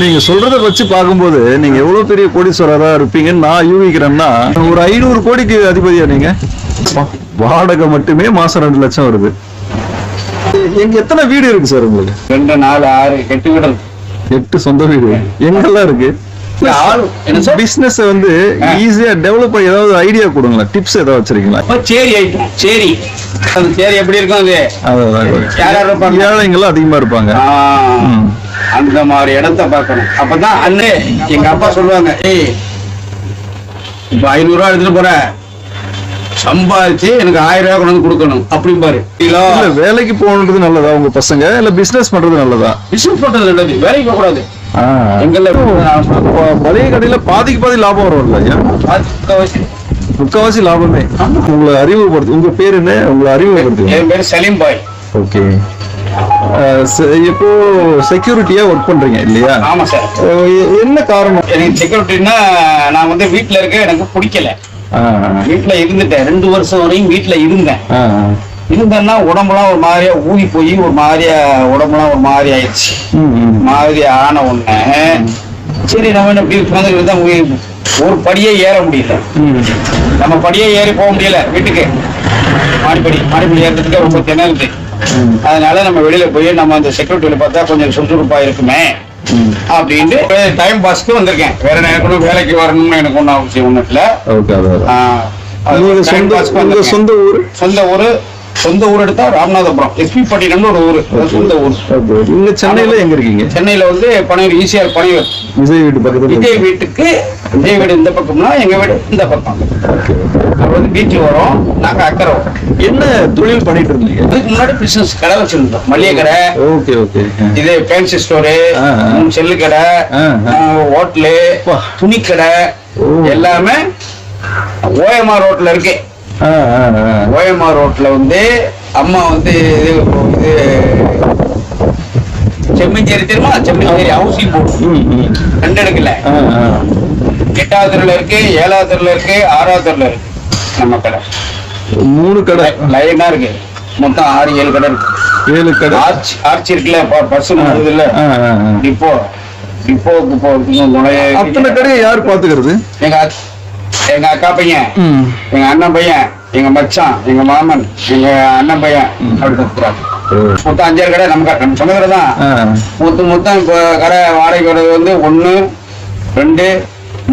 நீங்க சொல்றத வச்சு பார்க்கும்போது நீங்க எவ்வளவு பெரிய கோடீஸ்வரரா இருப்பீங்கன்னு நான் யூகிக்கிறேன்னா, ஒரு 500 கோடிக்கு அதிபதியா நீங்க? வாடகை மட்டுமே மாசம் 2 லட்சம் வருது. எங்க எத்தனை வீடு இருக்கு சார் உங்களுக்கு? 2 4 6 8 வீடு. 8 சொந்த வீடு எங்கெல்லாம் இருக்கு? பிசினஸ் வந்து ஈஸியா டெவலப் பண்ணி ஏதாவது ஐடியா கொடுங்களேன், டிப்ஸ் ஏதாவது வச்சிருக்கீங்களா? சேரி ஐட்டம், சேரி அந்த சேரி எப்படி இருக்கும் அது? ஏழைங்கெல்லாம் அதிகமா இருப்பாங்க. அந்த மாதிரி இடத்த பார்க்கணும். அப்பதான் அண்ணே எங்க அப்பா சொல்லுவாங்க, ஏய் இப்ப 500 ரூபா எடுத்துட்டு போற, சம்பாதிச்சு எனக்கு 1000 ரூபாய் கொண்டு வந்து கொடுக்கணும் அப்படிம்பாரு. வேலைக்கு போகணுன்றது நல்லதா உங்க பசங்க, இல்ல பிசினஸ் பண்றது நல்லதா? பிசினஸ் பண்றது நல்லது, வேலைக்கு போக கூடாது. மளிகை கடையில பாதிக்கு பாதி லாபம் வரும்ல? முக்காவாசி லாபமே. உங்களை அறிமுகப்படுத்து, உங்க பேரு என்ன? உங்களை அறிமுகப்படுத்து. என் பேரு சலீம் பாய். ஓகே. இப்போ செக்யூரிட்டியா ஒர்க் பண்றீங்க இல்லையா? ஆமா சார். என்ன காரணம்? எனக்கு செக்யூரிட்டின்னா நான் வந்து வீட்டுல இருக்க எனக்கு பிடிக்கல. வீட்டுல இருந்துட்டேன் 2 வருஷம் வரையும் வீட்டுல இருந்தேன்னா உடம்புலாம் ஒரு மாதிரியா ஊதி போய் ஒரு மாதிரியா உடம்புலாம் ஒரு மாதிரி ஆயிடுச்சு. மாதிரி ஆன உடனே சரி நம்ம என்ன இப்படி உட்காந்துக்கிட்டு ஒரு படியே ஏற முடியல. நம்ம படியே ஏறி போக முடியல வீட்டுக்கு. மாடிப்படி ஏறதுக்கு ரொம்ப திணறுது. அதனால நம்ம வெளியில போய் நம்ம அந்த செக்யூரிட்டியில பார்த்தா கொஞ்சம் சுறுசுறுப்பா இருக்குமே அப்படின்ட்டு டைம் பாஸ்க்கு வந்திருக்கேன். வேற நேரம் வேலைக்கு வரணும்னு எனக்கு ஒன்றும் அவசியம் ஒன்றும் இல்லை. சொந்த ஊர் எடுத்தா ராமநாதபுரம், எஸ்பி பட்டினம்னு ஒரு ஊரு, சொந்த ஊர். இங்க சென்னையில எங்க இருக்கீங்க? சென்னையில வந்து பனையூர், ஈசிஆர் பனையூர். விஜய் வீட்டு பக்கத்துல. விஜய் வீடு இந்த பக்கம்னா எங்க வீடு இந்த பக்கம். அப்ப வந்து பீச் வரும், நாங்க அக்கறை வரோம். என்ன தொழில் பண்ணிட்டு இருந்தீங்க? அதுக்கு முன்னாடி பிசினஸ் கடை வச்சிருந்தோம், மளிகை கடை. Okay okay. இது ஃபேன்சி ஸ்டோரு, செல்லு கடை, ஹோட்டலு, துணி கடை எல்லாமே ஓஎம்ஆர் ரோட்ல இருக்கு. ஓஎம்ஆர் ரோட்ல வந்து அம்மா வந்து இது செம்மஞ்சேரி தெரியுமா? செம்மஞ்சேரி ஹவுசிங் போர்டு 2 இடத்துல 8வது தெருல இருக்கு, 7வது தெருல இருக்கு, 6வது தெருல இருக்கு. நம்ம கடை 3 கடை லைனா இருக்கு. மொத்தம் 6-7 கடை இருக்கு. 7 கடை. ஆர்ச்சி இருக்குல்ல, பஸ் இல்ல, டிப்போக்கு போறதுக்கு அத்தனை கடையை யாரு பாத்துக்கிறது? எங்க அக்கா பையன், எங்க அண்ணன் பையன், எங்க மச்சான், எங்க மாமன், எங்க அண்ணன் பையன் அப்படி கொடுக்குறாங்க. மொத்தம் 5-6 கடை நம்ம சொந்த கடை தான். மொத்தம் இப்ப கடை வாடகை வர்றது வந்து 1 2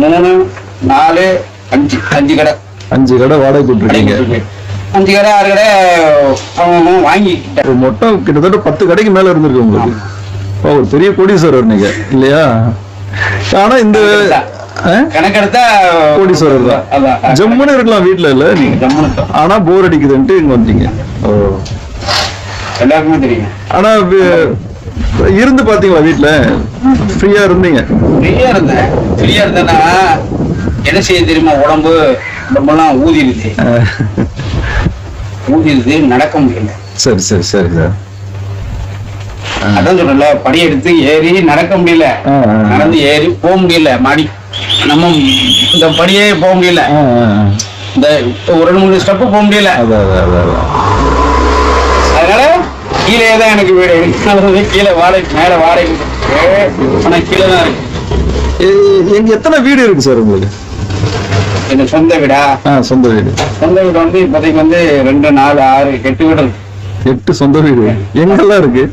3 4 5 கடை. 5 கடை வாடகை கொடுத்துருக்கீங்க. 5 கடை 6 கடை அவங்க வாங்கிக்கிட்டேன். மொத்தம் கிட்டத்தட்ட 10 கடைக்கு மேல இருந்திருக்கு உங்களுக்கு. ஒரு பெரிய கோடீஸ்வரர் நீங்க இல்லையா? ஆனா இந்த கணக்கெடுத்தா கோடீஸ்வரர் தான். ஜம்முன்னு இருக்கலாம் வீட்டுல இல்ல நீங்க, ஆனா போர் அடிக்குதுன்ட்டு இங்க வந்தீங்க. எல்லாருக்குமே தெரியும். ஆனா இருந்து பாத்தீங்களா வீட்டுல? ஃப்ரீயா இருந்தீங்க? ஃப்ரீயா இருந்தேன்னா என்ன செய்ய தெரியுமா? உடம்பெல்லாம் ஊதிடுது, நடக்க முடியல. சரி சரி சரி சார். அதான் சொல்றல, படி எடுத்து ஏறி நடக்க முடியல, நடந்து ஏறி போக முடியல. மாடி நம்ம இந்த படியே போக முடியல, இந்த ஒரு 2-3 ஸ்டெப் போக முடியல. அதனால கீழே தான் எனக்கு வீடு. கீழே வாடகை, மேல வாடகை, ஆனா கீழே தான் இருக்கு. எங்க எத்தனை வீடு இருக்கு சார் உங்களுக்கு? எங்க சொந்த வீடா? சொந்த வீடு. சொந்த வீடு வந்து இப்போதைக்கு வந்து 2 4 6 8 வீடு இருக்கு. 8 சொந்த வீடு எங்கெல்லாம் இருக்கு?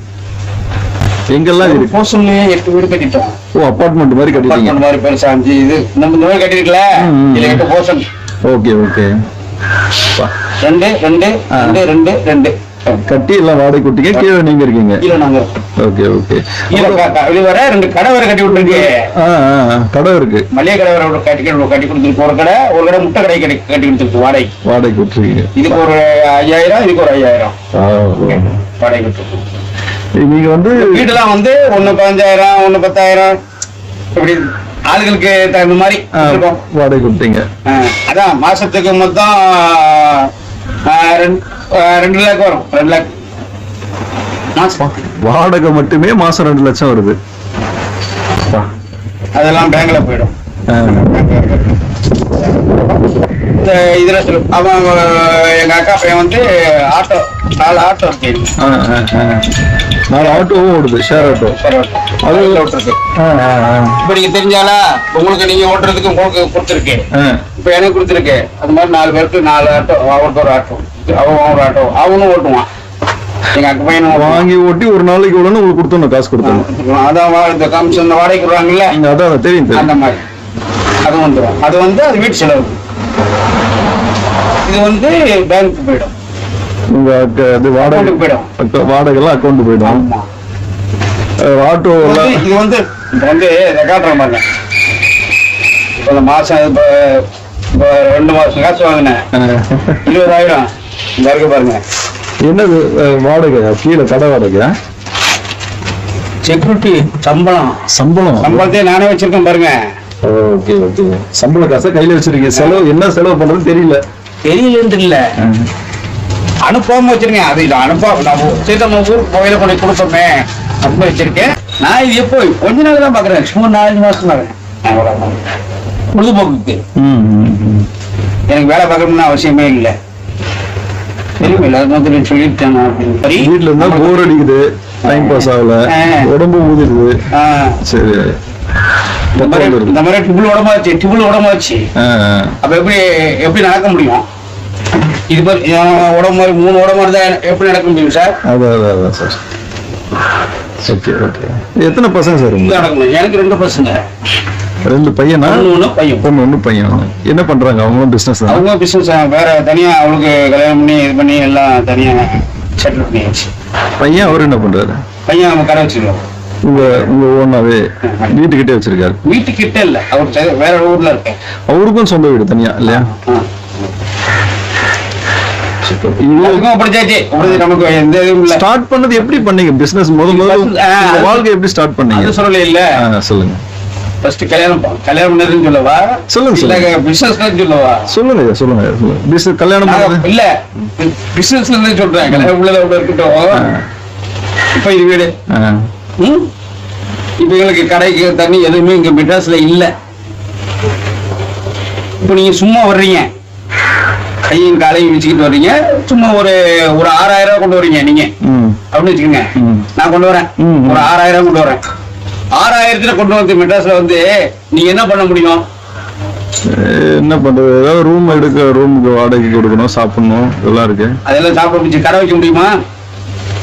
எங்கெல்லாம் இருக்கு? போர்ஷன்லயே 8 வீடு கட்டிட்டோம். அபார்ட்மெண்ட் மாதிரி கட்டிட்டீங்க? மாதிரி பெருசா 5 இது நம்ம இந்த மாதிரி கட்டிருக்கல, இல்ல 8 போர்ஷன். Okay okay. 2 2 2 2 2 கட்டி எல்லாம் வாடகை கொடுத்தீங்க. கீழே நீங்க இருக்கீங்க? கீழே நாங்க. Okay okay. இது வர 2 கடை வர கட்டி விட்டுருக்கு. கடை இருக்கு, மளிகை கடை வர கட்டி கொடுத்துருக்கு. ஒரு கடை முட்டை கடை கட்டி கொடுத்துருக்கு. வாடகை கொடுத்துருக்கீங்க. இதுக்கு ஒரு 5000, இதுக்கு ஒரு 5000 வாடகை கொடுத்துருக்கு. நீங்க வந்து வீட்டுலாம் வந்து 1 15,000, 1 10,000 இப்படி ஆளுகளுக்கு தகுந்த மாதிரி வாடகை கொடுத்தீங்க. அதான் மாசத்துக்கு மொத்தம் 2 லட்சம் வரும். 2 லட்சம் வாடகை மட்டுமே மாசம் 2 லட்சம் வருது. அதெல்லாம் பேங்க்ல போயிடும். இந்த இதுல அவன் எங்க அக்கா பையன் வந்து ஆட்டோ 4 ஆட்டோ இருக்கு. 4 ஆட்டோவும் ஓடுது, ஷேர் ஆட்டோ. அது ஓட்டுருக்கு. இப்ப நீங்க தெரிஞ்சாலா உங்களுக்கு நீங்க ஓட்டுறதுக்கு உங்களுக்கு கொடுத்துருக்கேன், இப்ப எனக்கு கொடுத்துருக்கேன். அது மாதிரி 4 பேருக்கு 4 ஆட்டோ, அவருக்கு ஒரு ஆட்டோ, அவன் ஒரு ஆட்டோ, அவனும் ஓட்டுவான். எங்க அக்கா பையன் வாங்கி ஓட்டி ஒரு நாளைக்கு எவ்வளோன்னு உங்களுக்கு கொடுத்தோம், காசு கொடுத்தோம். அதான் இந்த கமிஷன் வாடகைக்கு விடுறாங்கல்ல, அதான் தெரியும். அந்த மாதிரி அது வந்துடும். அது வந்து அது வீட்டு செலவு. இது வந்து பேங்க்கு போயிடும், உங்க வாடகை போயிடும், வாடகைலாம் அக்கௌண்ட் போயிடும். ஆட்டோ இது வந்து காட்டுற மாதிரி இப்போ இந்த மாசம் இப்போ 2 மாசம் காசு வாங்கினேன் 20,000 இந்த இருக்கு பாருங்க. என்னது வாடகை? கீழே கடை வாடகை, செக்யூரிட்டி சம்பளத்தையே நானே வச்சிருக்கேன் பாருங்க. ஓகே ஓகே, சம்பள காசை கையில வச்சிருக்கீங்க. செலவு என்ன செலவு பண்றது தெரியலன்னு இல்ல, அனுப்பாம வச்சிருக்கேன். அது இல்ல அனுப்பாம நம்ம ஊருக்கு கோயில கொண்டு கொடுப்போமே அப்ப வச்சிருக்கேன். நான் இது எப்போ கொஞ்ச நாள் தான் பாக்குறேன், சும்மா 4 மாசம் பாக்குறேன் பொழுதுபோக்குக்கு. எனக்கு வேலை பார்க்கணும்னு அவசியமே இல்லை, தெரியுமில்ல. அது சொல்லிட்டேன். வீட்டுல இருந்தா போர் அடிக்குது, டைம் பாஸ் ஆகல, உடம்பு ஊதிடுது. சரி, இந்த மாதிரி டிபிள் உடம்பாச்சு. அப்ப எப்படி நடக்க முடியும்? இது மாதிரி உடம்பு மாதிரி 3 உடம்பு இருந்தா எப்படி நடக்க முடியும் சார்? அதான் சார். Okay okay. எத்தனை பசங்க சார்? எனக்கு 2 பசங்க. 2 பையனா? ஒண்ணு பையன். என்ன பண்றாங்க அவங்க? பிசினஸ். அவங்க பிசினஸ் வேற தனியா, அவங்களுக்கு கல்யாணம் பண்ணி இது பண்ணி எல்லாம் தனியா செட்டில் பண்ணியாச்சு. பையன் அவர் என்ன பண்றாரு? பையன் நம்ம கடை வச்சிருக்கோம். உங்க ஓனாவே வீட்டுக்கிட்டே வச்சிருக்காரு? வீட்டுக்கிட்ட இல்ல, அவர் வேற ஊர்ல இருக்க. அவருக்கும் சொந்த வீடு தனியா இல்லையா? ஸ்டார்ட் பண்ணது எப்படி பண்ணீங்க பிசினஸ்? வாழ்க்கை எப்படி ஸ்டார்ட் பண்ணீங்க? சொல்லல இல்ல, சொல்லுங்க. ஃபர்ஸ்ட் கல்யாணம் பண்ணதுன்னு சொல்லவா? சொல்லுங்க. பிசினஸ்ல சொல்லவா? சொல்லுங்க. பிசினஸ் கல்யாணம் இல்ல, பிசினஸ்ல இருந்து சொல்றேன். கல்யாணம் உள்ள இருக்கட்டும். இப்ப இது வீடு, இப்ப எங்களுக்கு கடைக்கு தண்ணி எதுவுமே இங்க மெட்ராஸ்ல இல்ல. இப்ப நீங்க சும்மா வர்றீங்க, கையும் காலையும் வச்சுக்கிட்டு வர்றீங்க, சும்மா ஒரு 6,000 கொண்டு வரீங்க நீங்க அப்படின்னு வச்சுக்கோங்க. நான் கொண்டு வரேன் ஒரு 6,000 கொண்டு வரேன். 6,000 கொண்டு வந்து மெட்ராஸ்ல வந்து நீங்க என்ன பண்ண முடியும்? என்ன பண்றது? ஏதாவது ரூம் எடுக்க, ரூமுக்கு வாடகை கொடுக்கணும், சாப்பிடணும், இதெல்லாம் இருக்கு. அதெல்லாம் சாப்பிட முடிச்சு கடை வைக்க முடியுமா?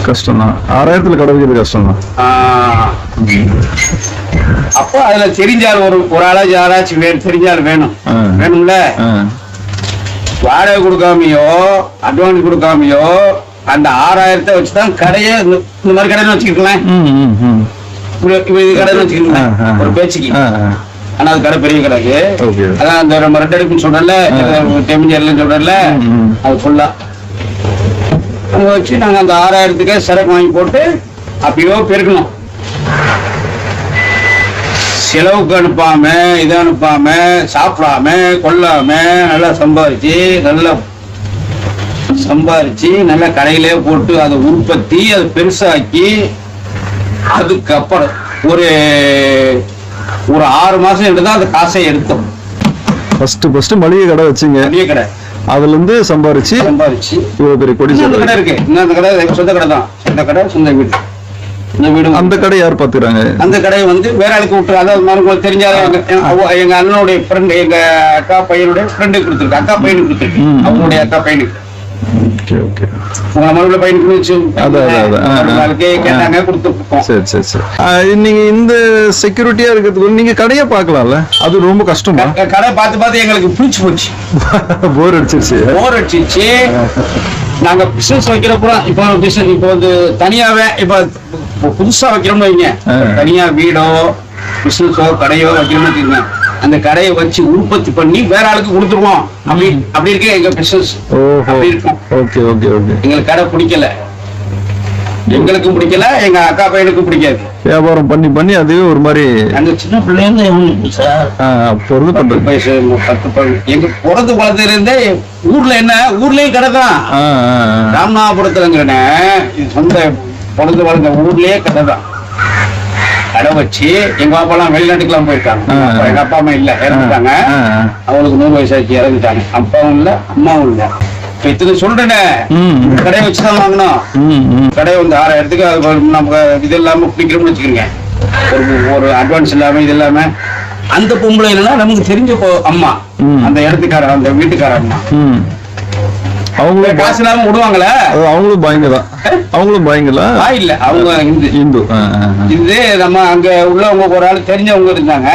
கஷ்டம் தான். 6,000 கடை வைக்கிறது கஷ்டம் தான். அப்போ அதுல தெரிஞ்சால் ஒரு ஆளாச்சும் யாராச்சும் தெரிஞ்சால் வேணும்ல. வாடகை கொடுக்காமையோ அட்வான்ஸ் கொடுக்காமையோ அந்த 6,000 வச்சுதான் கடையை இந்த மாதிரி கடைன்னு வச்சுக்கலாம். கடைன்னு வச்சுக்கலாம் ஒரு பேச்சுக்கு. ஆனா அது கடை பெரிய கடை. அதான் அந்த நம்ம 2 அடுப்புன்னு சொல்றல, டெமிஞ்சர்லன்னு சொல்றல, அது ஃபுல்லா அங்க வச்சு நாங்க அந்த 6,000 சரக்கு வாங்கி போட்டு அப்பயோ பெருக்கணும். செலவுக்கு அனுப்பாம, இதை அனுப்பாம, சாப்பிடாம கொள்ளாம நல்லா சம்பாரிச்சு நல்லா கடையிலே போட்டு அதை உற்பத்தி, அதை பெருசாக்கி அதுக்கப்புறம் ஒரு 6 மாசம் எடுத்துதான் அந்த காசை எடுத்தோம். ஃபர்ஸ்ட் மளிகை கடை வச்சுங்க. மளிகை கடை, அதுல இருந்து சம்பாரிச்சு இவ்வளவு பெரிய கொடி கடை இருக்கு. இந்த கடை சொந்த கடை தான், சொந்த கடை, சொந்த வீடு. அந்த கடை யார் பாத்துக்கிறாங்க? அந்த கடையை வந்து வேற ஆளுக்கு விட்டு, அதாவது தெரிஞ்சாலும் எங்க அண்ணனுடைய ஃப்ரெண்ட், எங்க அக்கா பையனுடைய ஃப்ரெண்டுக்கு கொடுத்துருக்கு, அக்கா பையனுக்கு கொடுத்துருக்கு, அவங்களுடைய அக்கா பையனுக்கு. உங்க மறுபடியும் பையனுக்கு கேட்டாங்க, கொடுத்துருக்கோம். சரி. நீங்க இந்த செக்யூரிட்டியா இருக்கிறதுக்கு நீங்க கடையை பாக்கலாம்ல? அது ரொம்ப கஷ்டமா? கடை பார்த்து எங்களுக்கு பிடிச்சு போச்சு, போர் அடிச்சிருச்சு. நாங்க பிசினஸ் வைக்கிறப்ப இப்போ வந்து தனியாவே இப்ப புதுசா வைக்கிறோம்னு வைங்க, தனியா வீடோ பிசினஸோ கடையோ வைக்கணும்னு வச்சுக்கோங்க. அந்த கடையை வச்சு உற்பத்தி பண்ணி வேற ஆளுக்கு கொடுத்துருவோம். அப்படி இருக்கு எங்க பிசினஸ். அப்படி இருக்கும். எங்களுக்கு கடை பிடிக்கல, எங்களுக்கும் பிடிக்கல, எங்க அக்கா பையனுக்கும் பிடிக்காது. வியாபாரம் பண்ணி அதுவே ஒரு மாதிரி அந்த சின்ன பிள்ளைங்க எங்க பிறந்து வளர்ந்ததுல இருந்தே ஊர்லயும் கடை தான். ராமநாதபுரத்துலங்கிறேன், சொந்த பிறந்து வளர்ந்த ஊர்லயே கடை தான். கடை வச்சு எங்க அப்பா எல்லாம் வெளிநாட்டுக்கெல்லாம் போயிருக்காங்க. எங்க அப்பா அம்மா இல்ல, இறந்துட்டாங்க. அவங்களுக்கு 100 வயசாச்சு, இறந்துட்டாங்க. அப்பாவும் இல்ல, அம்மாவும் இல்ல. இத்தனை சொல்றேனே, கடையை வச்சுதான் வாங்கணும். கடையை வந்து 6000த்துக்கு அது நம்ம இது இல்லாம பிடிக்கிறோம்னு வச்சுக்கோங்க. ஒரு அட்வான்ஸ் இல்லாம இது இல்லாம அந்த பொம்பளை இல்லைன்னா நமக்கு தெரிஞ்ச அம்மா, அந்த இடத்துக்கார, அந்த வீட்டுக்கார அம்மா, அவங்களே காசு இல்லாம விடுவாங்களே, அவங்களும் பயங்கதான். அவங்களும் பயங்களா இல்ல, அவங்க இந்து. இது நம்ம அங்க உள்ளவங்க ஒரு ஆள் தெரிஞ்சவங்க இருந்தாங்க,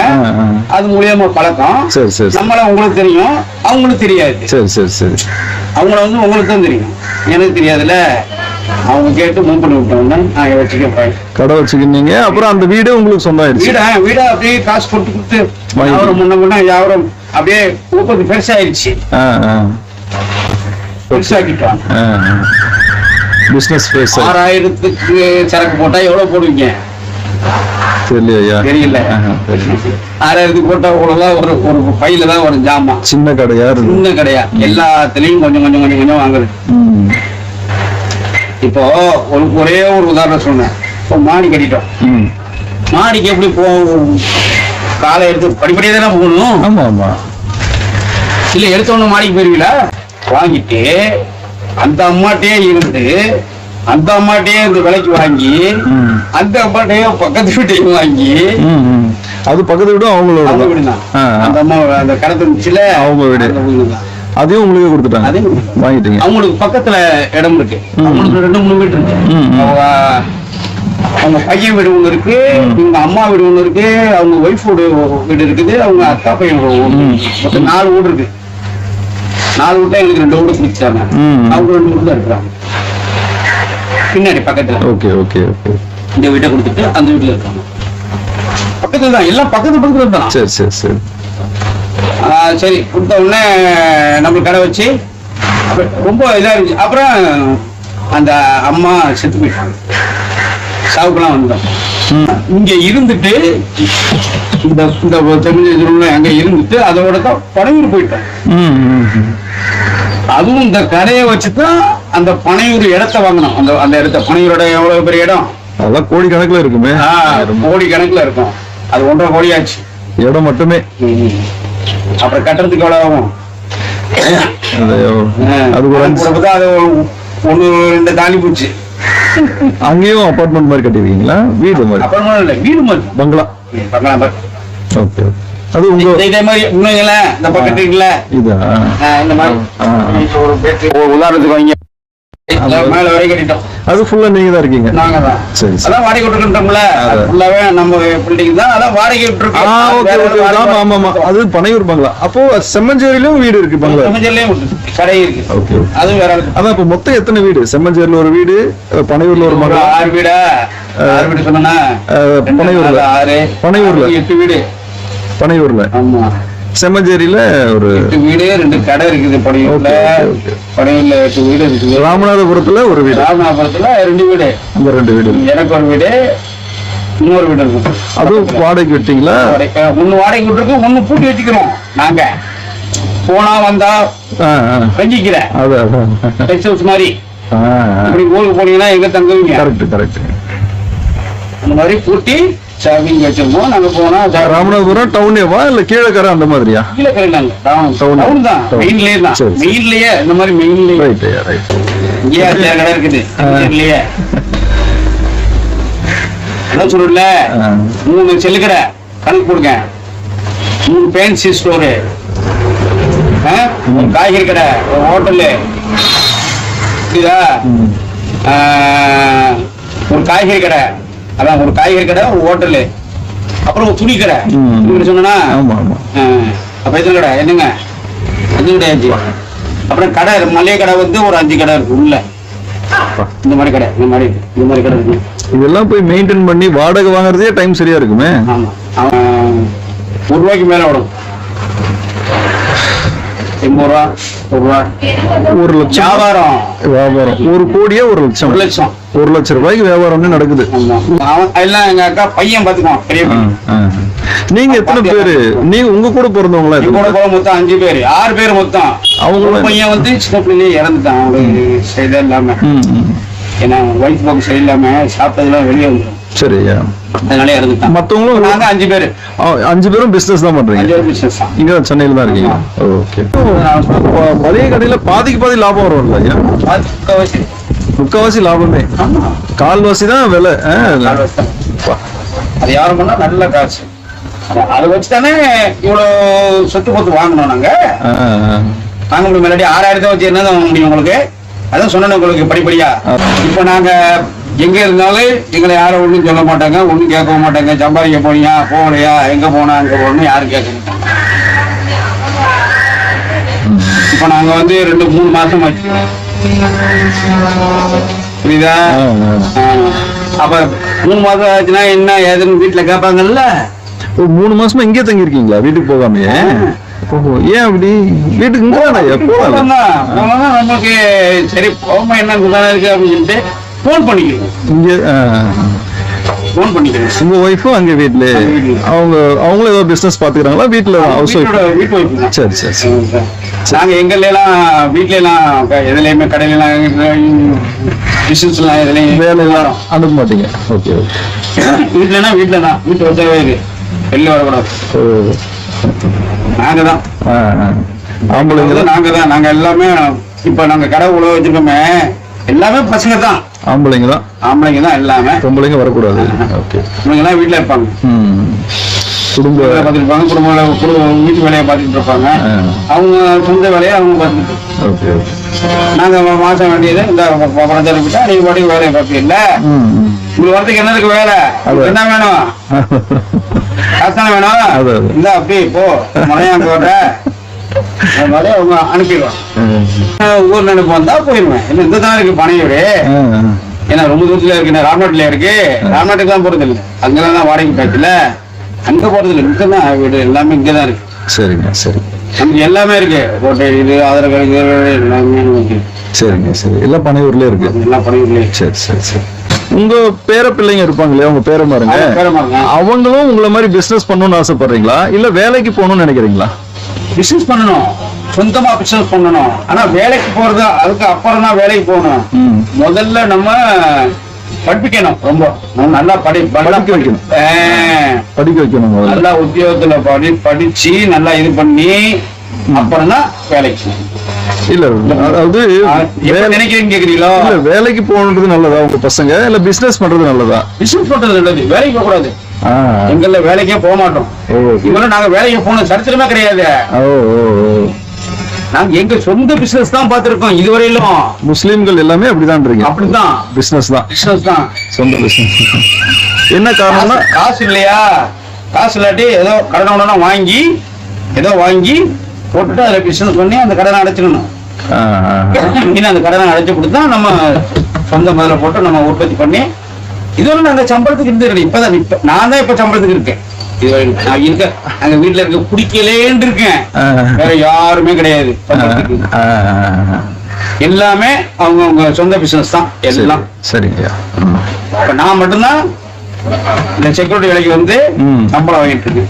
அது மூலியமா பழக்கம். சரி சரி. நம்மள உங்களுக்கு தெரியும், அவங்களுக்கு தெரியாது. சரி சரி சரி. அவங்கள வந்து உங்களுக்கு தான் தெரியும், எனக்கு தெரியாதுல்ல. அவங்க கேட்டு மூவ் பண்ணி விட்டோம்னா நான் வச்சுக்கிறேன். கடை வச்சுக்கிட்டீங்க. அப்புறம் அந்த வீடு உங்களுக்கு சொந்தம் ஆயிடுச்சு. வீடா அப்படியே காசு கொடுத்து யாவரம் முன்ன யாவரம் அப்படியே கொஞ்சம் பெருசாயிருச்சு. பெருசாக்கிட்டோம். பிசினஸ் 6000த்துக்கு சரக்கு போட்டா எவ்வளவு போடுவீங்க? தெரியல. 6000த்துக்கு போட்டா அவ்வளவுதான் ஒரு பையில தான் ஒரு ஜாமா. சின்ன கடையா? சின்ன கடையா? எல்லாத்துலயும் கொஞ்சம் கொஞ்சம் கொஞ்சம் கொஞ்சம் வாங்குறது. இப்போ ஒரே ஒரு உதாரணம் சொன்னேன். இப்போ மாடி கட்டிட்டோம். மாடிக்கு எப்படி போகும்? காலை எடுத்து படிப்படியே தானே போகணும். ஆமா ஆமா. இல்ல எடுத்த ஒண்ணு மாடிக்கு போயிருவீங்களா? வாங்கிட்டு அந்த அம்மாட்டையே இருந்து அந்த அம்மாட்டையே இந்த விலைக்கு வாங்கி அந்த அம்மாட்டையே பக்கத்து வீட்டையும் வாங்கி, அது பக்கத்து வீடும் அவங்களோட வீடு தான். அந்த அம்மா அந்த கடத்து இருந்துச்சுல, அவங்க வீடு அதையும் உங்களுக்கு கொடுத்துட்டாங்க, வாங்கிட்டீங்க. அவங்களுக்கு பக்கத்துல இடம் இருக்கு. அவங்களுக்கு 2-3 வீடு இருக்கு. அவங்க பையன் வீடு ஒண்ணு இருக்கு, இவங்க அம்மா வீடு ஒண்ணு இருக்கு, அவங்க ஒய்ஃபோட வீடு இருக்குது, அவங்க அக்கா பையன் மொத்தம் 4 வீடு இருக்கு. 4 வீட்டை எனக்கு 2 வீடு பிடிச்சாங்க. அவங்க 2 வீடு தான் இருக்கிறாங்க பின்னாடி பக்கத்துல. Okay okay okay. இந்த வீட்டை கொடுத்துட்டு அந்த வீட்டுல இருக்காங்க. பக்கத்துல தான், எல்லாம் பக்கத்துல தான். சரி சரி சரி. சரி, கொடுத்த உடனே நம்மளுக்கு கடை வச்சு ரொம்ப இதா இருந்துச்சு. அப்புறம் அந்த அம்மா செத்து போயிட்டாங்க. சாவுக்கெல்லாம் வந்தோம். இங்க இருந்துட்டு இந்த தமிழ் அங்க இருந்துட்டு அதோட தான் பனையூர் போயிட்டோம். அதுவும் இந்த கடையை வச்சுதான் அந்த பனையூர் இடத்த வாங்கணும். அந்த இடத்த, பனையூரோட எவ்வளவு பெரிய இடம், அதெல்லாம் கோடிக்கணக்கில் இருக்குமே. கோடிக்கணக்கில் இருக்கும். அது 1.5 கோடி ஆச்சு இடம் மட்டுமே. அப்புறம் கட்டுறதுக்கு எவ்வளவு ஆகும்? அது அது 1-2 தாண்டி போச்சு. அங்கேயும் அபார்ட்மெண்ட் மாதிரி கட்டிருக்கீங்களா? வீடு மாதிரி? அபார்ட்மெண்ட் இல்ல, வீடு மாதிரி, பங்களா. ஓகே. அது உங்க இதே மாதிரி உண்மைங்களா? இந்த பக்கத்து இருக்குல்ல, இதா இந்த மாதிரி ஒரு உதாரணத்துக்கு வாங்கி மேல வரை கட்டிட்டோம். அது ஃபுல்லா நீங்க தான் இருக்கீங்க? நாங்க தான். சரி. அதான் வாடகை விட்டுருக்கோம்ல, ஃபுல்லாவே நம்ம பில்டிங் தான். அதான் வாடகை விட்டுருக்கோம். Okay okay. ஆமா ஆமா ஆமா. அது பனையூர் பங்களா. அப்போ செம்மஞ்சேரியிலும் வீடு இருக்கு, பங்களா. செம்மஞ்சேரியிலயும் கடை இருக்கு. ஓகே. அது வேற. அதான் இப்ப மொத்தம் எத்தனை வீடு? செம்மஞ்சேரியில ஒரு வீடு, பனையூர்ல ஒரு மகளா? 6 வீடா? 6 வீடு சொன்னா பனையூர்ல 6, பனையூர்ல 8 வீடு. பனையூர்ல. ஆமா. செம்மஞ்சேரியில ஒரு 8 வீடு, 2 கடை இருக்குது. பனையூர்ல 8 வீடு இருக்குது. ராமநாதபுரத்துல ஒரு வீடு. ராமநாதபுரத்துல 2 வீடு. அந்த 2 வீடு. எனக்கு ஒரு வீடு, இன்னொரு வீடு இருக்கு. அதுவும் வாடகைக்கு விட்டீங்களா? ஒண்ணு வாடகை விட்டுருக்கு, ஒண்ணு பூட்டி வச்சுக்கிறோம். நாங்க போனா வந்தா செஞ்சிக்கிறேன். டெக்ஸ்டைல்ஸ் மாதிரி. இப்படி ஊருக்கு போனீங்கன்னா எங்க தங்குவீங்க? Correct correct. அந்த மாதிரி பூட்டி சாப்பிங் வச்சிருக்கோம். நாங்க போனா ராமநாதபுரம் டவுனேவா இல்ல கீழக்கரை அந்த மாதிரியா? கீழக்கரை நாங்க டவுன் தான், மெயின்லயே தான். மெயின்லயே இந்த மாதிரி மெயின்லயே. Right right. இங்கே கடை இருக்குது மெயின்லயே. என்ன சொல்றல, 3 செல்லுக்கடை கணக்கு கொடுங்க, 3 ஃபேன்சி ஸ்டோரு, ஒரு காய்கறி கடை, ஒரு ஹோட்டலு, புரியுதா? ஒரு காய்கறி கடை, அதான் ஒரு காய்கறி கடை, ஒரு ஹோட்டலு, அப்புறம் ஒரு துணி கடை. சொன்னா அப்ப எத்தனை கடை? என்னங்க 5 கிடையாது. அப்புறம் கடை மளிகை கடை வந்து ஒரு 5 கடை இருக்கு உள்ள. இந்த மாதிரி கடை, இந்த மாதிரி கடை இருக்கு. இதெல்லாம் போய் மெயின்டைன் பண்ணி வாடகை வாங்குறதே டைம் சரியா இருக்குமே. ஆமா. அவன் 1 ரூபாய்க்கு மேல வரும். 80 ரூபா, 1 ரூபா, 1 லட்சம் வியாபாரம். 1 கோடியே 1 லட்சம். 1 லட்சம், 1 லட்சம் ரூபாய்க்கு வியாபாரம்னு நடக்குது. எல்லாம் எங்க அக்கா பையன் பாத்துக்குவான், பெரிய பையன். நீங்க எத்தனை பேரு? நீங்க உங்க கூட பிறந்தவங்களா? கூட மொத்தம் 5 பேரு, 6 பேர் மொத்தம். அவங்க பையன் வந்து சின்ன பிள்ளையே இறந்துட்டான். அவங்களுக்கு செய்த இல்லாம, ஏன்னா ஒயிட் பாக்ஸ் இல்லாம சாப்பிட்டதுலாம் வெளியே வந்துடும். சரி. அதனால இறந்துட்டான். மத்தவங்களும் நாங்க 5 பேரு. 5 பேரும் பிசினஸ் தான் பண்றீங்க? 5 பேரும் பிசினஸ் தான். இங்க சென்னையில தான் இருக்கீங்க? ஓகே. மளிகை கடையில பாதிக்கு லாபம் வரும்ல ஐயா? முக்காவாசி லாபமே. கால்வாசி தான் விலை. அது யாரும் பண்ணா நல்ல காசு. அதை வச்சுதானே இவ்வளவு சொத்து பொத்து வாங்கணும். நாங்க முன்னாடி 6000 வச்சு என்ன வாங்க முடியும் உங்களுக்கு? அதான் சொன்ன உங்களுக்கு படிப்படியா. இப்ப நாங்க எங்க இருந்தாலும் எங்களை யாரும் ஒண்ணும் சொல்ல மாட்டாங்க, ஒண்ணும் கேட்க மாட்டாங்க. சம்பாதிக்க போனியா போகலையா, எங்க போனா அங்க போகணும் யாரும் கேட்க மாட்டாங்க. இப்ப நாங்க வந்து 2-3 மாசம் ஆச்சு. புரியுதா? அப்ப 3 மாசம் ஆச்சுன்னா என்ன ஏதுன்னு வீட்டுல கேட்பாங்கல்ல. 3 மாசமா இங்கே தங்கி இருக்கீங்களா வீட்டுக்கு போகாமையே? ஏன் அப்படி? வீட்டுக்கு நமக்கு சரி போமா என்ன இருக்கு அப்படின்னு சொல்லிட்டு போன் பண்ணிக்கிறோம். போன் பண்ணிக்கிறேன். உங்க ஒய்ஃபும் அங்க வீட்டுல அவங்களும் ஏதோ பிசினஸ் பாத்துக்கிறாங்களா? வீட்டுல ஹவுஸ் ஒய்ஃப்? சரி சரி சரி. நாங்க எங்கல எல்லாம் வீட்டுல எல்லாம் எதுலயுமே கடையில எல்லாம் பிசினஸ் எல்லாம் எதுலயும் வேலை எல்லாம் அனுப்ப மாட்டீங்க? Okay okay. வீட்டுலனா வீட்டு வச்சவே இருக்கு, வெளில வரக்கூடாது. நாங்கதான் நாங்க எல்லாமே இப்ப நாங்க கடை உழவு வச்சிருக்கோமே எல்லாமே பசங்க தான், ஆம்பளைங்க தான் எல்லாமே. பொம்பளைங்க வரக்கூடாது. எல்லாம் வீட்டுல இருப்பாங்க, குடும்ப பார்த்துருப்பாங்க, வீட்டு வேலையை பார்த்துட்டு இருப்பாங்க. அவங்க சொந்த வேலையை அவங்க பார்த்துட்டு நாங்க மாசம் வேண்டியது இந்த பணத்தை விட்டா நீங்க பாட்டி வேலையை பார்ப்பீங்கல்ல. உங்களுக்கு வரதுக்கு என்ன இருக்கு வேலை? என்ன வேணும்? காசு வேணும். இந்த அப்படி இப்போ மலையாங்க வர அவங்க அனுப்பிடுவாங்க. ஊர் நினைப்பு வந்தா போயிருவேன். என்ன இந்த தான் இருக்கு பனையோடு. ஏன்னா ரொம்ப தூரத்துல இருக்கு, ராம்நாட்டுல இருக்கு. ராம்நாட்டுக்கு தான் போறது இல்லை, அங்கெல்லாம் தான் வாடகை காய்ச்சல. அங்க போறது இல்லை, இங்கதான் வீடு எல்லாமே இங்கதான் இருக்கு. சரிங்க சரி. நமக்கு எல்லாமே இருக்கு, இது ஆதார் கார்டு எல்லாமே இருக்கு. சரிங்க சரி. எல்லாம் பனையூர்ல இருக்கு, எல்லாம் பனையூர்ல. சரி சரி சரி. உங்க பேர பிள்ளைங்க இருப்பாங்க இல்லையா, உங்க பேர மாருங்க, அவங்களும் உங்களை மாதிரி பிசினஸ் பண்ணணும்னு ஆசைப்படுறீங்களா இல்ல வேலைக்கு போகணும்னு நினைக்கிறீங்களா? பிசினஸ் பண்ணணும், சொந்தமா பிசினஸ் பண்ணணும். ஆனா வேலைக்கு போறது அதுக்கு அப்புறம் தான் வேலைக்கு போகணும். முதல்ல நம்ம படிப்பிக்கணும், ரொம்ப நல்லா படிக்க வைக்கணும். நல்லா உத்தியோகத்துல படிச்சு நல்லா இது பண்ணி அப்புறம் தான் வேலைக்கு. இல்ல அதாவது நினைக்கிறீங்க கேக்குறீங்களா? இல்ல வேலைக்கு போகணுன்றது நல்லதா உங்க பசங்க, இல்ல பிசினஸ் பண்றது நல்லதா? பிசினஸ் பண்றது நல்லது, வேலைக்கு போக கூடாது. எங்கள்ல வேலைக்கே போக மாட்டோம். இவங்களும் நாங்க வேலைக்கு போன சரித்திரமே கிடையாது. நாங்க எங்க சொந்த பிசினஸ் தான் பாத்துருக்கோம் இதுவரையிலும். முஸ்லிம்கள் எல்லாமே அப்படிதான் இருக்கீங்க? அப்படிதான், பிசினஸ் தான் சொந்த பிசினஸ். என்ன காரணம்னா காசு இல்லையா, காசு இல்லாட்டி ஏதோ கடனை வாங்கி போட்டுட்டு அதுல பிசினஸ் பண்ணி அந்த கடனை அடைச்சிக்கணும். அந்த கடனை அடைச்சு கொடுத்தா நம்ம சொந்த முதல்ல போட்டு நம்ம உற்பத்தி பண்ணி இதுவரை நாங்க சம்பளத்துக்கு இருந்து இப்பதான் நான் தான் இப்ப சம்பளத்துக்கு இருக்கேன். நான் இருக்க அங்க வீட்டுல இருக்க பிடிக்கலேன்னு இருக்கேன், வேற யாருமே கிடையாது. எல்லாமே அவங்க சொந்த பிசினஸ் தான் எல்லாம். சரிங்க. இப்ப நான் மட்டும்தான் இந்த செக்யூரிட்டி வேலைக்கு வந்து சம்பளம் வாங்கிட்டு இருக்கு.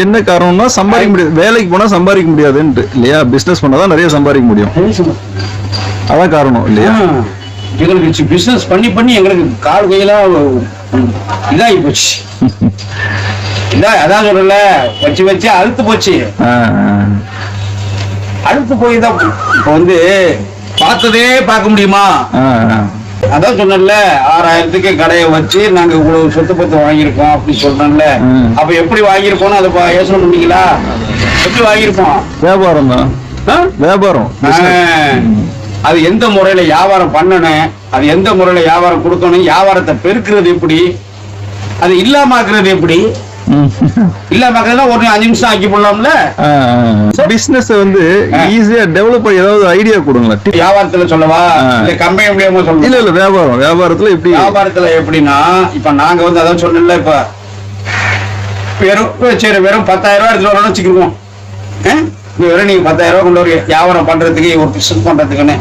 என்ன காரணம்னா சம்பாதிக்க முடியாது, வேலைக்கு போனா சம்பாதிக்க முடியாதுன்னு இல்லையா? பிசினஸ் பண்ணாதான் நிறைய சம்பாதிக்க முடியும், அதான் காரணம் இல்லையா? எங்களுக்கு பிசினஸ் பண்ணி எங்களுக்கு கால் கையெல்லாம் இதாகி போச்சு. அதான் சொல்லல, வச்சு அழுத்து போச்சு. அழுத்து போய் தான் இப்ப வந்து பார்த்ததே பார்க்க முடியுமா? அதான் சொன்னல 6000க்கு கடையை வச்சு நாங்க இவ்வளவு சொத்து பத்து வாங்கியிருக்கோம் அப்படி சொல்றேன்ல. அப்ப எப்படி வாங்கியிருக்கோம் அதை யோசனை பண்ணீங்களா? எப்படி வாங்கியிருப்போம்? வியாபாரம் தான், வியாபாரம். அது எந்த முறையில வியாபாரம் பண்ணணும், அது எந்த முறையில வியாபாரம் கொடுக்கணும், வியாபாரத்தை பெருக்கிறது எப்படி, அது இல்லாமக்குறது எப்படி? இல்லாமக்குறதுனா ஒரு 5 நிமிஷம் ஆக்கி போடலாம்ல. பிசினஸ் வந்து ஈஸியா டெவலப் பண்ணி ஏதாவது ஐடியா கொடுங்களேன். வியாபாரத்துல சொல்லவா இல்ல கம்பெனி மூலமா சொல்லவா? இல்ல வியாபாரத்துல எப்படி? வியாபாரத்துல எப்படின்னா இப்ப நாங்க வந்து அதான் சொன்னல, இப்ப வெறும் 10,000 ரூபாய் எடுத்துட்டு வரணும்னு வச்சுக்கிருவோம். வெறும் நீங்க 10,000 ரூபாய் கொண்டு வர வியாபாரம் பண்றதுக்கு ஒரு பிசினஸ் பண்றதுக்குன்னு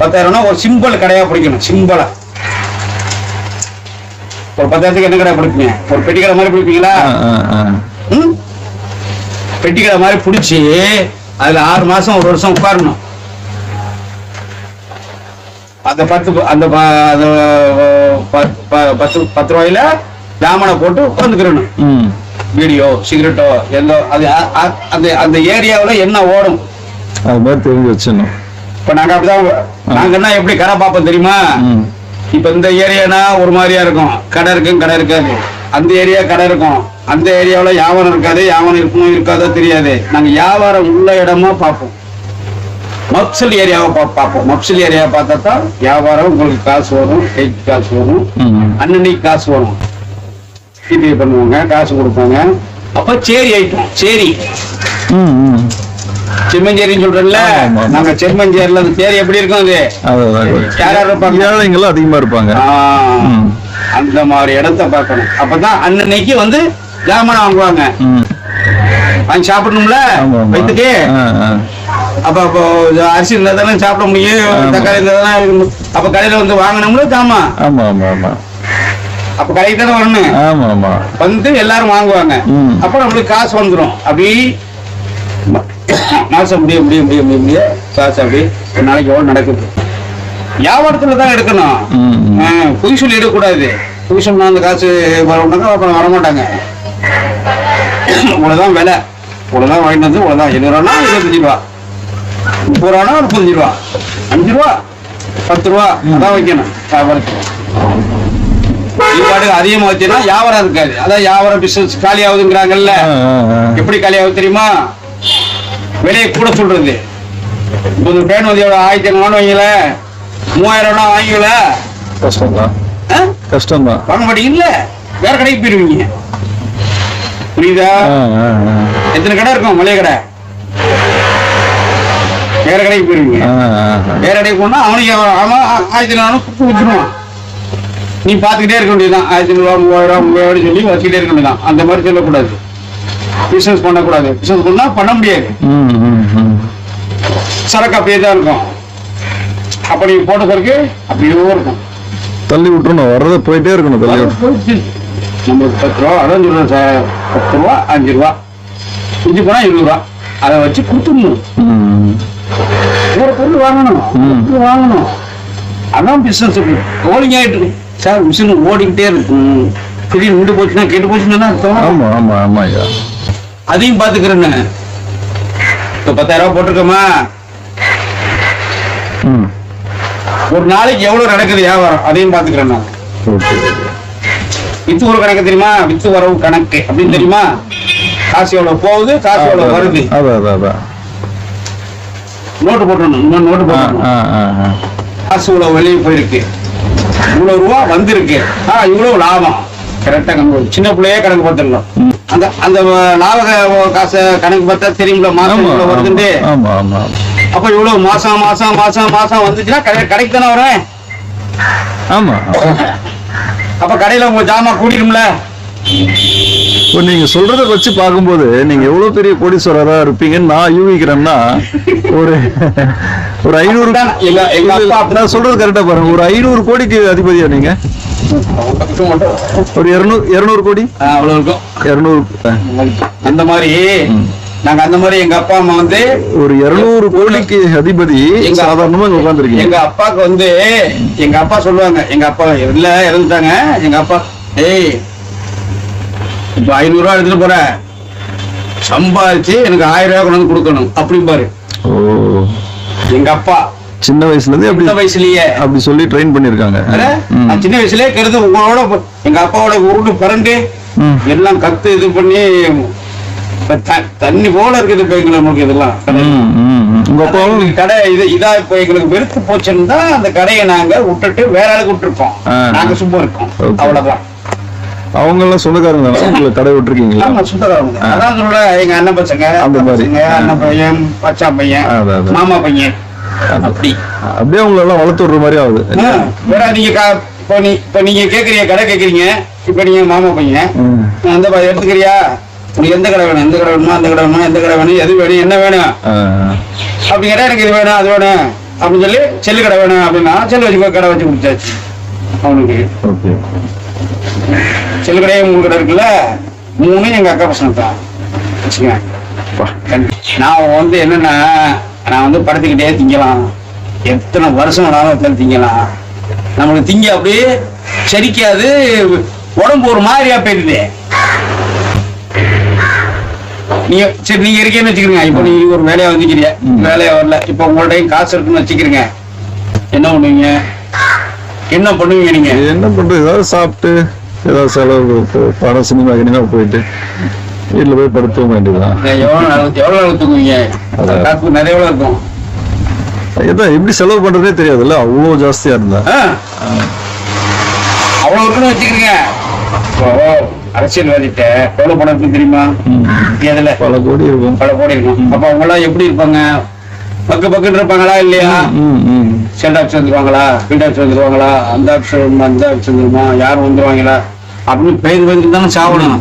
10,000 ஒரு சிம்பிள் கடையா பிடிக்கணும். சிம்பிளா ஒரு 10,000க்கு என்ன கடை பிடிப்பீங்க? ஒரு பெட்டி கடை மாதிரி பிடிப்பீங்களா? பெட்டி கடை மாதிரி பிடிச்சி அதுல 6 மாசம் 1 வருஷம் உட்காரணும். அந்த 10 ரூபாயில ஜாமானை போட்டு உட்காந்துக்கிறணும். வீடியோ சிகரெட்டோ எல்லோ அது அந்த ஏரியாவுல என்ன ஓடும் அது மாதிரி தெரிஞ்சு வச்சிடணும். இப்ப நாங்க அப்படிதான் நாங்கன்னா எப்படி கடை பார்ப்போம் தெரியுமா? இப்ப இந்த ஏரியானா ஒரு மாதிரியா இருக்கும், கடை இருக்கும் கடை இருக்காது. அந்த ஏரியா கடை இருக்கும், அந்த ஏரியாவுல வியாபாரம் இருக்காது, வியாபாரம் இருக்கணும் இருக்காதோ தெரியாது. நாங்க வியாபாரம் உள்ள இடமா பார்ப்போம். மப்சல் ஏரியாவை பார்ப்போம். மப்சல் ஏரியாவை பார்த்தா தான் வியாபாரம் உங்களுக்கு காசு வரும், கைக்கு காசு வரும், அன்னன்னைக்கு காசு வரும். ஜிபே பண்ணுவாங்க, காசு கொடுப்பாங்க. அப்ப சேரி ஐட்டம் சேரி செம்மஞ்சேரின்னு சொல்றேன்ல, நாங்க செம்மஞ்சேரியில அந்த சேரி எப்படி இருக்கும்? அது ஏழைங்களும் அதிகமா இருப்பாங்க. அந்த மாதிரி இடத்த பார்க்கணும். அப்பதான் அன்னைக்கு வந்து ஜாமான் வாங்குவாங்க. வாங்கி சாப்பிடணும்ல வயிற்றுக்கு. அப்ப அரிசி இருந்தா தானே சாப்பிட முடியும், தக்காளி இருந்தா தானே. அப்ப கடையில வந்து வாங்கணும்ல ஜாமான். ஆமா ஆமா ஆமா. அப்ப கடைக்கு தானே வரணும். ஆமா ஆமா. வந்து எல்லாரும் வாங்குவாங்க. அப்ப நம்மளுக்கு காசு வந்துடும். அப்படி மாசம் முடிய முடிய முடிய முடிய முடிய காசு அப்படி ஒரு நாளைக்கு எவ்வளவு நடக்குது. வியாபாரத்துல தான் எடுக்கணும். பொய் சொல்லி எடுக்கக்கூடாது. பொய் சொன்னா அந்த காசு வரமாட்டாங்க, அப்புறம் வரமாட்டாங்க. இவ்வளவுதான் விலை, இவ்வளவுதான் வாங்கிட்டு வந்து இவ்வளவுதான். 20 ரூபானா 25 ரூபா, 30 ரூபானா 35 ரூபா, 5 ரூபா, 10 ரூபா அதான் வைக்கணும் வியாபாரத்துக்கு. ஈடுபாடு அதிகமா வச்சுன்னா வியாபாரம் இருக்காது. அதான் வியாபாரம் பிசினஸ் காலி ஆகுதுங்கிறாங்கல்ல. எப்படி காலி ஆகுது தெரியுமா? விலையை கூட சொல்றது. இப்போது பேன் வந்து எவ்வளவு 1500 வைங்கள, 3000 ரூபா வாங்கிக்கல, கஷ்டம்தான் கஷ்டம்தான். வாங்க மாட்டீங்க. இல்ல வேற கடைக்கு போயிருவீங்க. புரியுதா? எத்தனை கடை இருக்கும் மளிகை கடை, வேற கடைக்கு போயிருவீங்க. வேற கடைக்கு போனா அவனுக்கு அவன் 1400 குடுத்து விட்டுருவான். நீ பாத்துக்கிட்டே இருக்க வேண்டியதுதான். 1500 ரூபா 3000 ரூபா சொல்லி வச்சுக்கிட்டே இருக்க வேண்டியதான். அந்த மாதிரி சொல்லக்கூடாது. பிசினஸ் பண்ணக்கூடாது. பிசினஸ் பண்ணா பண்ண முடியாது. சரக்கு அப்படியே தான் இருக்கும். அப்ப நீங்க போட்ட சரக்கு அப்படியே இருக்கும். தள்ளி விட்டுறணும், வர்றத போயிட்டே இருக்கணும். தள்ளி விட்டு நம்ம 10 ரூபா அதான் சொல்றேன் சார். 10 ரூபா 5 ரூபா இஞ்சி போனா 20 ரூபா அதை வச்சு கொடுத்துடணும். வேற பொருள் வாங்கணும். அதான் பிசினஸ். ஓடிங்க ஆயிட்டு சார். மிஷின் ஓடிக்கிட்டே இருக்கும். திடீர்னு நின்று போச்சுன்னா கெட்டு போச்சுன்னா ஆமா ஆமா ஆமா. அதையும் பாத்துக்கிறேன்னு. இப்ப 10,000 ரூபாய் போட்டிருக்கோமா, ஒரு நாளைக்கு எவ்வளவு நடக்குது வியாபாரம் அதையும் பாத்துக்கிறேன் நான். வித்து ஒரு கணக்கு தெரியுமா? வித்து வரவு கணக்கு அப்படின்னு தெரியுமா? காசு எவ்வளவு போகுது, காசு எவ்வளவு வருது. நோட்டு போட்டணும். இன்னொரு நோட்டு போட்டணும். காசு இவ்வளவு வெளியே போயிருக்கு, இவ்வளவு ரூபா வந்திருக்கு, இவ்வளவு லாபம். கரெக்டா கணக்கு. சின்ன பிள்ளையே கணக்கு பார்த்துடலாம். அந்த அந்த லாப காசை கணக்கு பார்த்தா தெரியுங்களா மாசம் இவ்வளவு வருதுன்னு. அப்ப இவ்வளவு மாசம் மாசம் மாசம் மாசம் வந்துச்சுன்னா கடைக்கு தானே வரேன். ஆமா. அப்ப கடையில உங்க ஜாமான் கூட்டிடும்ல. இப்போ நீங்க சொல்றத வச்சு பார்க்கும்போது நீங்க எவ்வளவு பெரிய கோடீஸ்வரரா இருப்பீங்கன்னு நான் யூகிக்கிறேன்னா, ஒரு 500 நான் சொல்றது கரெக்டா பாருங்க. ஒரு 500 கோடிக்கு அதிபதியா நீங்க? ஒரு 200 கோடி அவ்வளவு இருக்கும். 200 அந்த மாதிரி நாங்க அந்த மாதிரி எங்க அப்பா அம்மா வந்து ஒரு 200 கோடிக்கு அதிபதி சாதாரணமா உட்கார்ந்துருக்கீங்க. எங்க அப்பாவுக்கு வந்து எங்க அப்பா சொல்லுவாங்க, எங்க அப்பா இல்ல இறந்துட்டாங்க. எங்க அப்பா ஏய் இப்ப 500 ரூபா எடுத்துட்டு போற, சம்பாதிச்சு எனக்கு 1000 ரூபாய் கொண்டு வந்து கொடுக்கணும் அப்படிம்பாரு. எங்க அப்பா சின்ன வயசுல இருந்து சின்ன வயசுலயே அப்படி சொல்லி ட்ரெயின் பண்ணிருக்காங்க. சின்ன வயசுலயே கருது உங்களோட எங்க அப்பாவோட உருட்டு பரண்டு எல்லாம் கத்து இது பண்ணி தண்ணி போல இருக்குது. இப்ப எங்களுக்கு நமக்கு இதெல்லாம் உங்க அப்பாவும் கடை இதா இப்ப எங்களுக்கு வெறுத்து போச்சுன்னு தான் அந்த கடையை நாங்க விட்டுட்டு வேற ஆளுக்கு விட்டுருக்கோம். நாங்க சும்மா இருக்கோம், அவ்வளவுதான். அவங்க எல்லாம் சொந்தக்காரங்க உங்களுக்கு கடை விட்டுருக்கீங்களா? சொந்தக்காரங்க. அதான் சொல்ற எங்க அண்ணன் பசங்க, அந்த மாதிரி அண்ணன் பையன், பச்சா பையன், மாமா பையன், அப்படி அப்படியே உங்களை எல்லாம் வளர்த்து விடுற மாதிரி ஆகுது. வேற நீங்க இப்ப நீங்க கேக்குறீங்க கடை கேக்குறீங்க. இப்ப நீங்க மாமா பையன் அந்த எடுத்துக்கிறியா, உனக்கு எந்த கடை வேணும், எந்த கடை வேணுமா, அந்த கடை வேணுமா, எந்த கடை வேணும், எது வேணும், என்ன வேணும் அப்படிங்கிற எனக்கு இது வேணும் அது வேணும் அப்படின்னு சொல்லி செல்லு கடை வேணும் அப்படின்னா செல்லு வச்சு கடை வச்சு குடிச்சாச்சு அவனுக்கு. செல்லு கடையே 3 கடை இருக்குல்ல, 3 எங்க அக்கா பசங்க தான் வச்சுக்கேன். நான் வந்து என்னன்னா நான் வந்து படுத்துக்கிட்டே திங்கலாம், எத்தனை வருஷம் வேணாலும் திங்கலாம். நம்மளுக்கு திங்க அப்படியே செரிக்காது, உடம்பு ஒரு மாதிரியா போயிடுது. நீங்க சரி நீங்க இருக்கேன்னு வச்சுக்கிறீங்க. இப்போ நீங்க ஒரு வேலையா வந்துக்கிறீங்க, வேலையா வரல, இப்போ உங்கள்டையும் காசு இருக்குன்னு வச்சுக்கிறீங்க, என்ன பண்ணுவீங்க? என்ன பண்ணுவீங்க நீங்க? என்ன பண்றது, ஏதாவது சாப்பிட்டு ஏதாவது செலவு படம் சினிமா கினிமா போயிட்டு வீட்டுல போய் படுத்துக்க வேண்டியதுதான். எவ்வளவு நாள் தூங்குவீங்க? காசு நிறைய எவ்வளவு இருக்கும்? இதான் எப்படி செலவு பண்றதே தெரியாதுல்ல, அவ்வளவு ஜாஸ்தியா இருந்தா. அவ்வளவு இருக்குன்னு வச்சுக்கிறீங்க. அரசியல்வாதிட்ட எவ்வளவு பணம் இருக்கு தெரியுமா? அதுல பல கோடி இருக்கும். பல கோடி இருக்கும். அப்ப அவங்க எல்லாம் எப்படி இருப்பாங்க? பக்கு பக்குன்னு இருப்பாங்களா இல்லையா? செல் ஆப்ஸ் வந்துருவாங்களா, ஃபீல்ட் ஆப்ஸ் வந்துருவாங்களா, அந்த ஆப்ஸ் அந்த ஆப்ஸ் வந்துருமா, யாரும் வந்துருவாங்களா அப்படின்னு பெயர் வந்து தானே சாவணும்.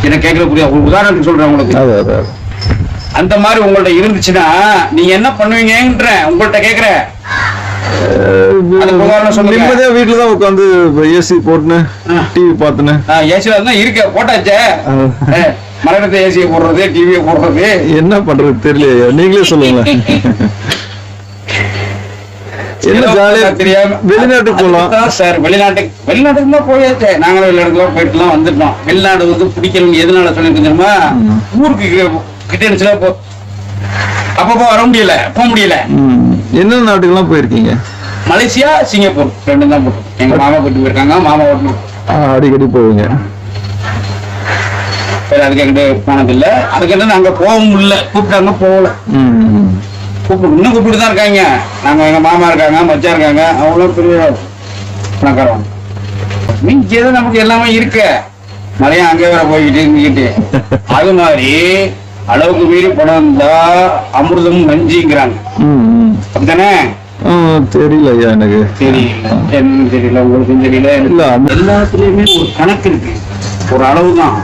இதை கேட்கக்கூடிய ஒரு உதாரணத்துக்கு சொல்றேன் உங்களுக்கு. அந்த மாதிரி உங்கள்ட்ட இருந்துச்சுன்னா நீங்க என்ன பண்ணுவீங்கன்ற உங்கள்ட்ட கேக்குறேன். நிம்மதியா வீட்டுலதான் உட்காந்து ஏசி போட்டுன்னு டிவி பாத்துன்னு. ஏசில தான் இருக்க போட்டாச்சே, மரணத்தை ஏசியை போடுறது, டிவியை போடுறது, என்ன பண்றது தெரியலையா, நீங்களே சொல்லுங்க. என்ன ஜாலியா தெரியாம வெளிநாட்டுக்கு போலாம் சார். வெளிநாட்டுக்கு தான் போயாச்சே. நாங்களும் வெளிநாட்டுக்கு போயிட்டுலாம் வந்துட்டோம். வெளிநாடு வந்து பிடிக்கிறவங்க எதனால சொல்லிட்டு தெரியுமா? ஊருக்கு கிட்ட அப்பப்போ வர முடியல, போக முடியல. என்ன நாட்டுக்கெல்லாம் போயிருக்கீங்க? மலேசியா, சிங்கப்பூர் ரெண்டும் தான் போட்டோம். எங்க மாமா கூட்டு போயிருக்காங்க, மாமா ஓட்டணும். அடிக்கடி போவீங்க? அதுக்கு எங்கிட்ட போனதில்லை. அதுக்கு நாங்க போகவும் இல்லை, கூப்பிட்டாங்க போகல. இன்னும் கூப்பிட்டு தான் இருக்காங்க. நாங்க எங்க மாமா இருக்காங்க, மச்சா இருக்காங்க, அவங்களும் பெரிய பணக்காரவங்க. நீங்க நமக்கு எல்லாமே இருக்கு. மழையா அங்கே வேற போய்கிட்டு இருந்துக்கிட்டு அது மாதிரி அளவுக்கு மீறி பணம் இருந்தா அமிர்தம் நஞ்சிங்கிறாங்க. அப்படித்தானே? தெரியல ஐயா, எனக்கு தெரியல. என்ன தெரியல, உங்களுக்கும் தெரியல. எல்லாத்துலயுமே ஒரு கணக்கு இருக்கு, ஒரு அளவுதான்.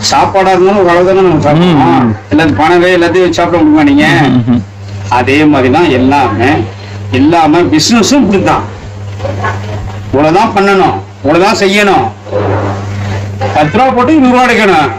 சாப்பாடா இருந்தாலும் ஒரு அளவு தானே நம்ம சாப்பிடுவோம். எல்லாத்தையும் பணவே எல்லாத்தையும் சாப்பிட முடியுமா நீங்க? அதே மாதிரிதான் எல்லாமே பிசினஸும் இப்படித்தான். இவ்வளவுதான் பண்ணணும், இவ்வளவுதான் செய்யணும். 10 ரூபா போட்டு 100 ரூபா எடுக்கணும்.